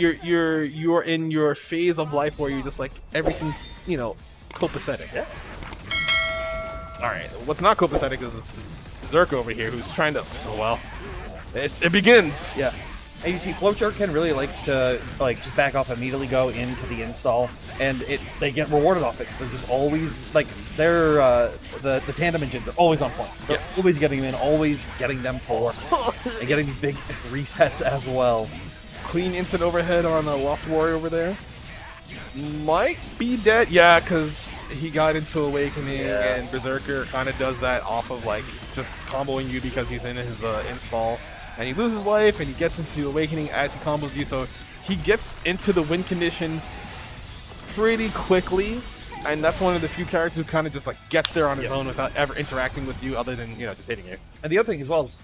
you're in your phase of life where you're just like everything's copacetic. Yeah. All right, what's not copacetic is this Berserker over here who's trying to. Oh, well, it begins. Yeah. And you see, Flowchartk3n really likes to just back off, immediately go into the install, and they get rewarded off it because they're just always they're the tandem engines are always on point. They're always getting them in, always getting them forward, and getting these big resets as well. Clean instant overhead on the Lost Warrior over there. Might be dead, yeah, because he got into Awakening, and Berserker kind of does that off of just comboing you because he's in his install. And he loses life, and he gets into Awakening as he combos you, so he gets into the win condition pretty quickly, and that's one of the few characters who kind of just gets there on his own without ever interacting with you other than just hitting you. And the other thing as well is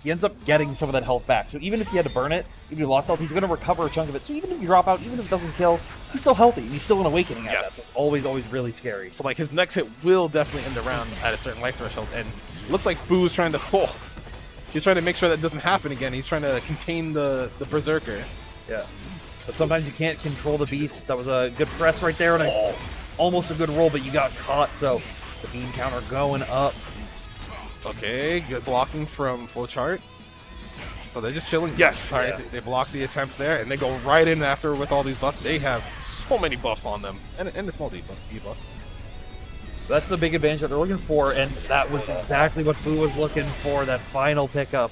he ends up getting some of that health back, so even if he had to burn it, even if he lost health, he's going to recover a chunk of it, so even if you drop out, even if it doesn't kill, he's still healthy, he's still in Awakening at that. So always really scary. So his next hit will definitely end the round at a certain life threshold, and it looks like Boo is trying to... He's trying to make sure that doesn't happen again. He's trying to contain the Berserker. Yeah. But sometimes you can't control the beast. That was a good press right there, and almost a good roll, but you got caught, so the beam counter going up. Okay, good blocking from Flowchart. So they're just chilling. Yes! Alright, they block the attempt there, and they go right in after with all these buffs. They have so many buffs on them, and a small debuff. That's the big advantage that they're looking for, and that was exactly what Fu was looking for, that final pickup.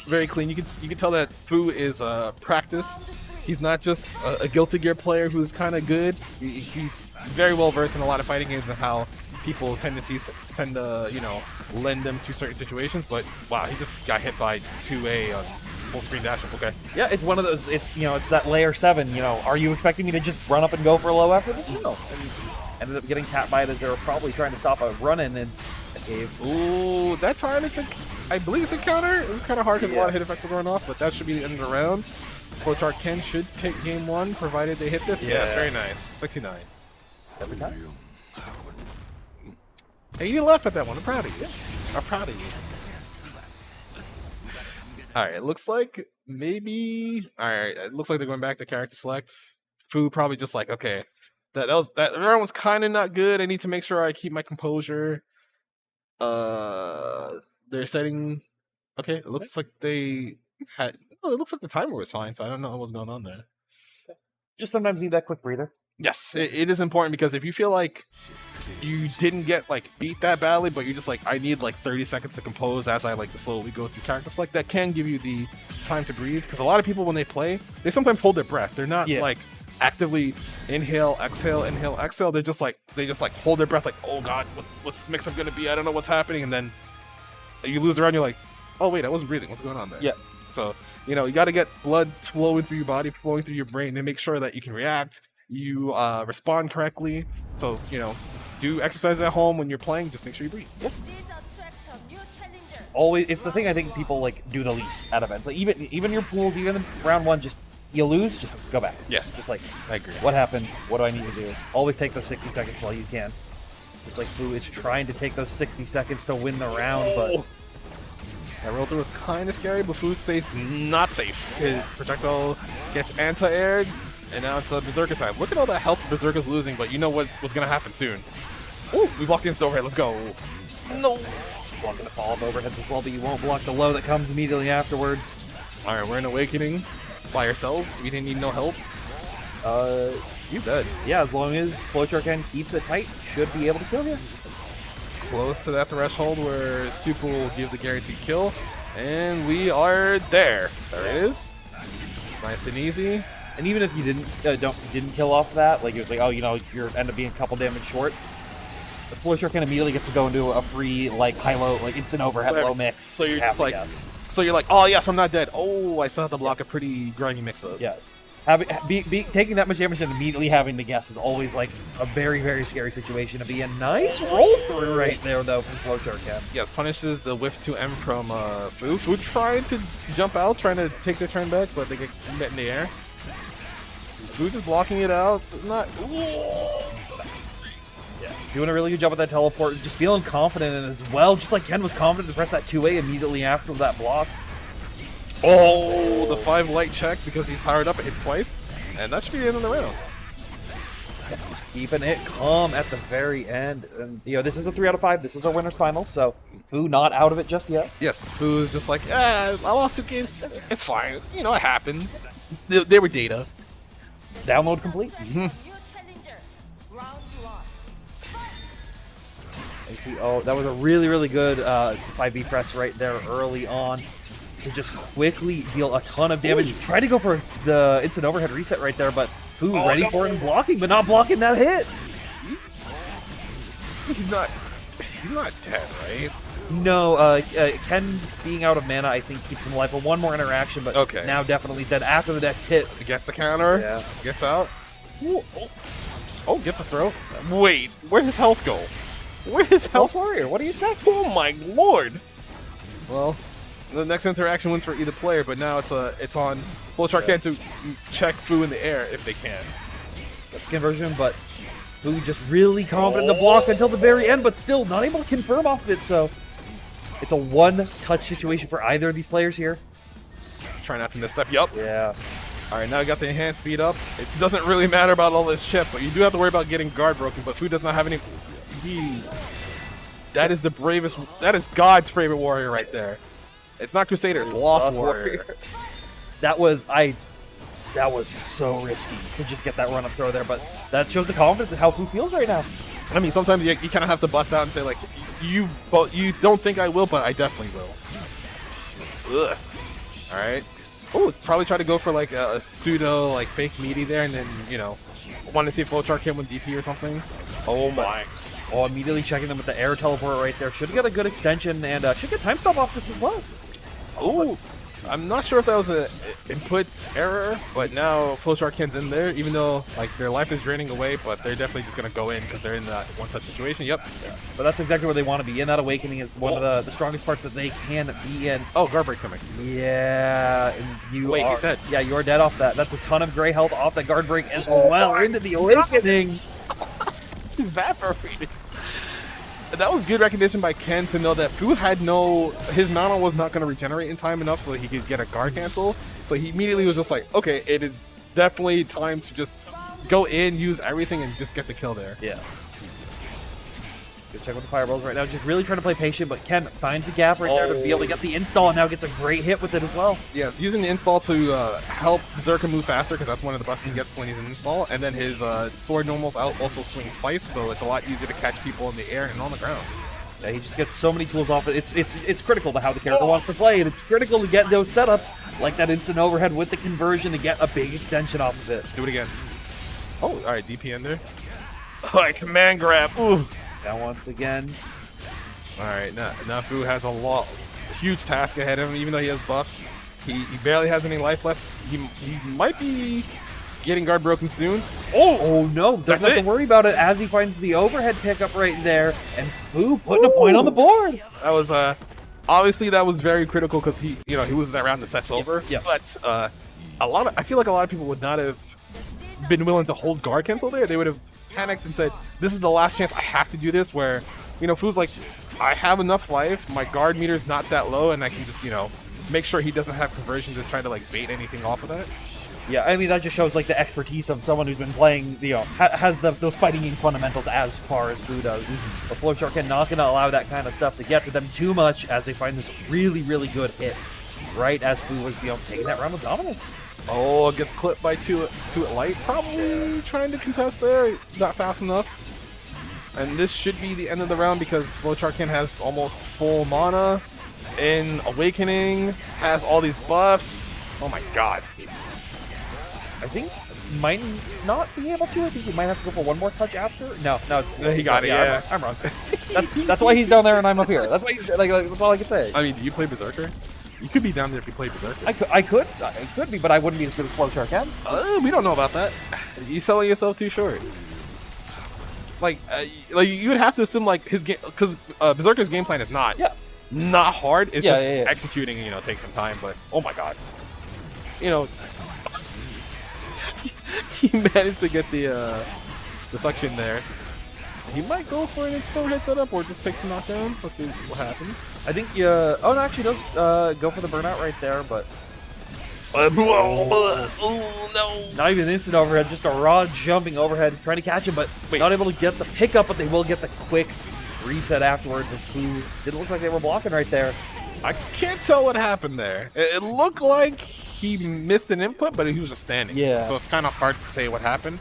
Very clean. You can tell that Fu is practiced. He's not just a Guilty Gear player who's kind of good. He's very well versed in a lot of fighting games and how people's tendencies tend to, lend them to certain situations. But wow, he just got hit by 2A on full screen dash. Okay. Yeah, it's one of those. It's it's that layer 7. Are you expecting me to just run up and go for a low after this? No. Ended up getting tapped by it as they were probably trying to stop a run-in and a cave. Ooh, that time I believe it's a counter. It was kind of hard because a lot of hit effects were going off, but that should be the end of the round. Flowchartk3n should take game 1 provided they hit this. Yeah, very nice. 69. Every time. Hey, you didn't laugh at that one. I'm proud of you. I'm proud of you. Alright, it looks like maybe... Alright, it looks like they're going back to character select. Fu probably just okay. That round was kind of not good. I need to make sure I keep my composure. They're setting... Okay, it looks like they had... Oh, it looks like the timer was fine, so I don't know what's going on there. Just sometimes need that quick breather. Yes, it is important because if you feel like you didn't get beat that badly, but you're just I need 30 seconds to compose as I slowly go through characters, that can give you the time to breathe. Because a lot of people when they play, they sometimes hold their breath. They're not actively inhale, exhale, inhale, exhale. They're just they just hold their breath oh god, what's this mix-up gonna be? I don't know what's happening, and then you lose the round. You're like, oh wait, I wasn't breathing. What's going on there? Yeah. So you got to get blood flowing through your body, flowing through your brain, and make sure that you can react, you respond correctly. So do exercise at home when you're playing. Just make sure you breathe. Yep. Always, it's the thing I think people do the least at events. Even your pools, even in round 1, just. You lose, just go back. Yeah. Just I agree. What happened? What do I need to do? Always take those 60 seconds while you can. Just Fu is trying to take those 60 seconds to win the round, but... That roll through was kind of scary, but Fu stays not safe. His projectile gets anti-aired, and now it's Berserker time. Look at all that health Berserker's losing, but you know what's going to happen soon. Ooh, we walked into the overhead. Let's go. No. Blocking the fall of overheads as well, but you won't block the low that comes immediately afterwards. All right, we're in Awakening. By ourselves, we didn't need no help. You dead. Yeah, as long as Flowchartk3n keeps it tight, should be able to kill you. Close to that threshold where Super will give the guaranteed kill, and we are there. There it is. Nice and easy. And even if you didn't kill off that, it was you end up being a couple damage short. The Flowchartk3n immediately gets to go into a free high-low, instant overhead low mix. So you're just So you're oh yes, I'm not dead. Oh, I still have to block a pretty grimy mix-up. Yeah. Taking that much damage and immediately having to guess is always a very, very scary situation to be in. Nice roll through right there, though, from Flowchartk3n. Yes, punishes the whiff 2M from Fu. Fu trying to jump out, trying to take their turn back, but they get met in the air. Fu just blocking it out. Not. Yeah, doing a really good job with that teleport. Just feeling confident in it as well. Just like Ken was confident to press that 2A immediately after that block. Oh, the 5 light check because he's powered up. It hits twice, and that should be the end of the round. Just keeping it calm at the very end. And this is a 3 out of 5. This is our winner's final, so Fu not out of it just yet. Yes, Fu's just like, I lost 2 games. It's fine. It happens. They were data. Download complete. I see. Oh, that was a really, really good 5B press right there early on to just quickly deal a ton of damage. Try to go for the instant overhead reset right there, but Fu ready for it and blocking, but not blocking that hit. He's not dead, right? No, Ken being out of mana, I think, keeps him alive for one more interaction, but now definitely dead after the next hit. Gets the counter. Yeah. Gets out. Ooh, oh, gets a throw. Wait, where'd his health go? Where's his health? Warrior, what do you expect? Oh my lord! Well, the next interaction wins for either player, but now it's on Flowchartk3n to check Fu in the air if they can. That's conversion, but Fu just really confident to block until the very end, but still not able to confirm off of it, so it's a one-touch situation for either of these players here. Try not to misstep. Yup. Yeah. Alright, now we got the enhanced speed up. It doesn't really matter about all this chip, but you do have to worry about getting guard broken, but Fu does not have any... That is the bravest... That is God's favorite warrior right there. It's not Crusader, it's Lost Warrior. That was so risky to just get that run-up throw there, but that shows the confidence of how Fu feels right now. I mean, sometimes you kind of have to bust out and say, like, you don't think I will, but I definitely will. Ugh. Alright. Oh, probably try to go for, like, a pseudo, like, fake meaty there, and then, want to see if Flowchartk3n with DP or something. Oh my. Oh, immediately checking them with the air teleport right there. Should get a good extension, and should get time stop off this as well. Oh, I'm not sure if that was an input error, but now Flowchartk3n's in there, even though like their life is draining away, but they're definitely just going to go in because they're in that one-touch situation. Yep. Yeah. But that's exactly where they want to be. And that awakening is one of the strongest parts that they can be in. Oh, guard break's coming. Yeah. And Wait, he's dead. Yeah, you're dead off that. That's a ton of gray health off that guard break as well into the awakening. Evaporated. That was good recognition by Ken to know that Fu had his mana was not going to regenerate in time enough so he could get a guard cancel. So he immediately was just like, okay, it is definitely time to just go in, use everything, and just get the kill there. Yeah. Good check with the fireballs right now. Just really trying to play patient, but Ken finds a gap right there to be able to get the install, and now gets a great hit with it as well. Yes, using the install to help Berserker move faster, because that's one of the buffs he gets when he's in install, and then his sword normals also swing twice, so it's a lot easier to catch people in the air and on the ground. Yeah, he just gets so many tools off it. It's critical to how the character wants to play, and it's critical to get those setups, like that instant overhead with the conversion to get a big extension off of it. Do it again. Oh, alright, DP in there. Alright, command grab. Ooh. Now once again. Alright, now Fu has a huge task ahead of him, even though he has buffs. He barely has any life left. He might be getting guard broken soon. Oh no, doesn't have to worry about it as he finds the overhead pickup right there, and Fu putting a point on the board. That was obviously that was very critical because he loses that round, the set's over. Yeah. But I feel like a lot of people would not have been willing to hold guard cancel there. They would have panicked and said, this is the last chance I have to do this, where Fu's like, I have enough life, my guard meter's not that low, and I can just make sure he doesn't have conversion to try to like bait anything off of that. Yeah, I mean that just shows like the expertise of someone who's been playing, has those fighting game fundamentals as far as Fu does. But Flowchartk3n not going to allow that kind of stuff to get to them too much as they find this really, really good hit right as Fu was taking that round with dominance. Oh, gets clipped by two at light. Probably trying to contest there. Not fast enough. And this should be the end of the round because Flowchartk3n has almost full mana. In Awakening, has all these buffs. Oh my god. I think might not be able to. I think he might have to go for one more touch after. No, it's he got it. Yeah, I'm wrong. That's why he's down there and I'm up here. That's why he's like that's all I can say. I mean, do you play Berserker? You could be down there if you play Berserker. I could be, but I wouldn't be as good as Flowchartk3n. We don't know about that. You selling yourself too short. Like you would have to assume like his game, because Berserker's game plan is not hard. It's just executing. Takes some time. But oh my god, he managed to get the suction there. He might go for an instant overhead setup or just takes the knockdown. Let's see what happens. I think oh no, actually does go for the burnout right there, but Oh no! Not even instant overhead, just a raw jumping overhead, trying to catch him, but not able to get the pickup, but they will get the quick reset afterwards as Fu didn't look like they were blocking right there. I can't tell what happened there. It looked like he missed an input, but he was just standing. Yeah. So it's kind of hard to say what happened.